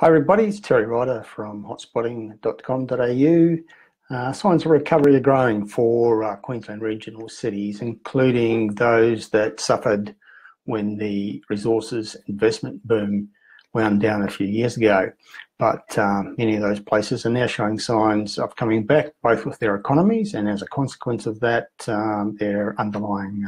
Hi everybody, it's Terry Ryder from hotspotting.com.au. Signs of recovery are growing for Queensland regional cities, including those that suffered when the resources investment boom wound down a few years ago. But many of those places are now showing signs of coming back, both with their economies and as a consequence of that, their underlying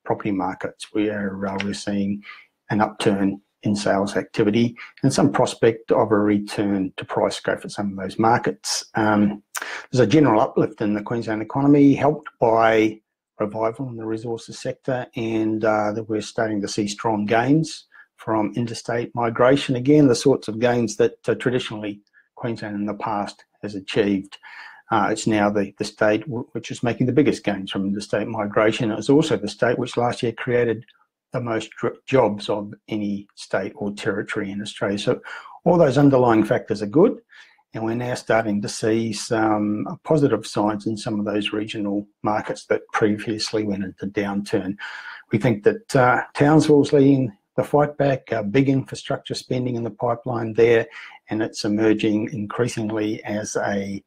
property markets, where we're seeing an upturn in sales activity and some prospect of a return to price growth at some of those markets. There's a general uplift in the Queensland economy, helped by revival in the resources sector, and that we're starting to see strong gains from interstate migration. Again, the sorts of gains that traditionally Queensland in the past has achieved. It's now the state which is making the biggest gains from interstate migration. It was also the state which last year created the most jobs of any state or territory in Australia. So all those underlying factors are good, and we're now starting to see some positive signs in some of those regional markets that previously went into downturn. We think that Townsville's leading the fight back, big infrastructure spending in the pipeline there, and it's emerging increasingly as a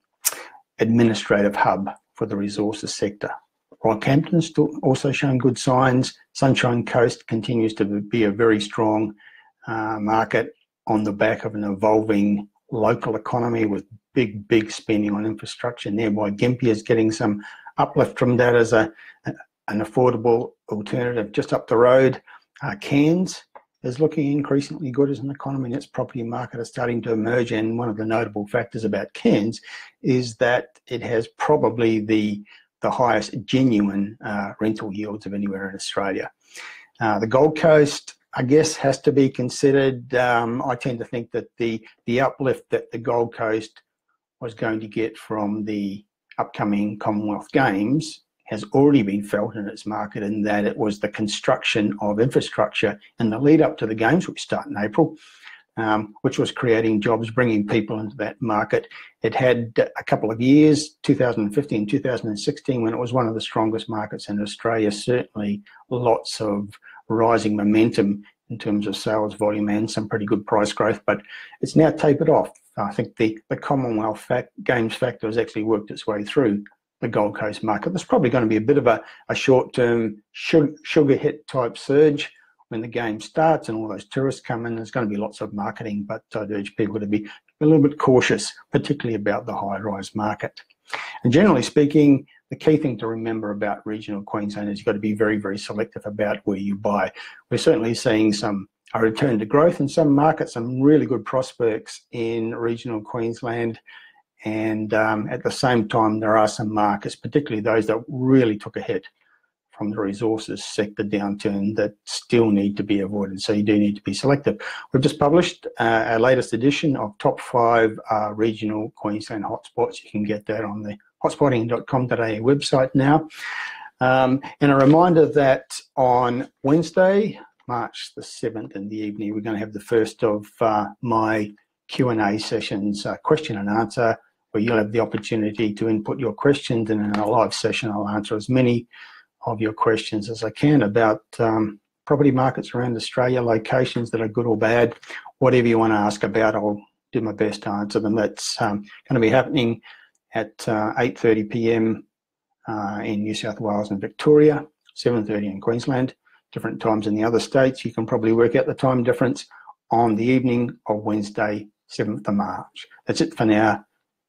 administrative hub for the resources sector. Rockhampton's also showing good signs. Sunshine Coast continues to be a very strong market on the back of an evolving local economy with big spending on infrastructure. Nearby Gympie is getting some uplift from that as an affordable alternative. Just up the road, Cairns is looking increasingly good as an economy, and its property market is starting to emerge. And one of the notable factors about Cairns is that it has probably the highest genuine rental yields of anywhere in Australia. The Gold Coast, I guess, has to be considered. I tend to think that the uplift that the Gold Coast was going to get from the upcoming Commonwealth Games has already been felt in its market, in that it was the construction of infrastructure in the lead up to the Games, which start in April, which was creating jobs, bringing people into that market. It had a couple of years, 2015, 2016, when it was one of the strongest markets in Australia, certainly lots of rising momentum in terms of sales volume and some pretty good price growth, but it's now tapered off. I think the Commonwealth Games factor has actually worked its way through the Gold Coast market. There's probably going to be a bit of a short-term sugar hit type surge when the game starts and all those tourists come in. There's going to be lots of marketing, but I'd urge people to be a little bit cautious, particularly about the high-rise market. And generally speaking, the key thing to remember about regional Queensland is you've got to be very selective about where you buy. We're certainly seeing a return to growth in some markets, some really good prospects in regional Queensland. And at the same time, there are some markets, particularly those that really took a hit from the resources sector downturn, that still need to be avoided. So you do need to be selective. We've just published our latest edition of Top 5 Regional Queensland Hotspots. You can get that on the hotspotting.com.au website now. And a reminder that on Wednesday, March the 7th in the evening, we're going to have the first of my Q&A sessions, question and answer, where you'll have the opportunity to input your questions, and in a live session I'll answer as many of your questions as I can about property markets around Australia, locations that are good or bad, whatever you want to ask about, I'll do my best to answer them. That's going to be happening at 8:30 p.m. In New South Wales and Victoria, 7:30 in Queensland, different times in the other states. You can probably work out the time difference on the evening of Wednesday, 7th of March. That's it for now.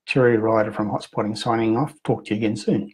Terry Ryder from Hotspotting signing off. Talk to you again soon.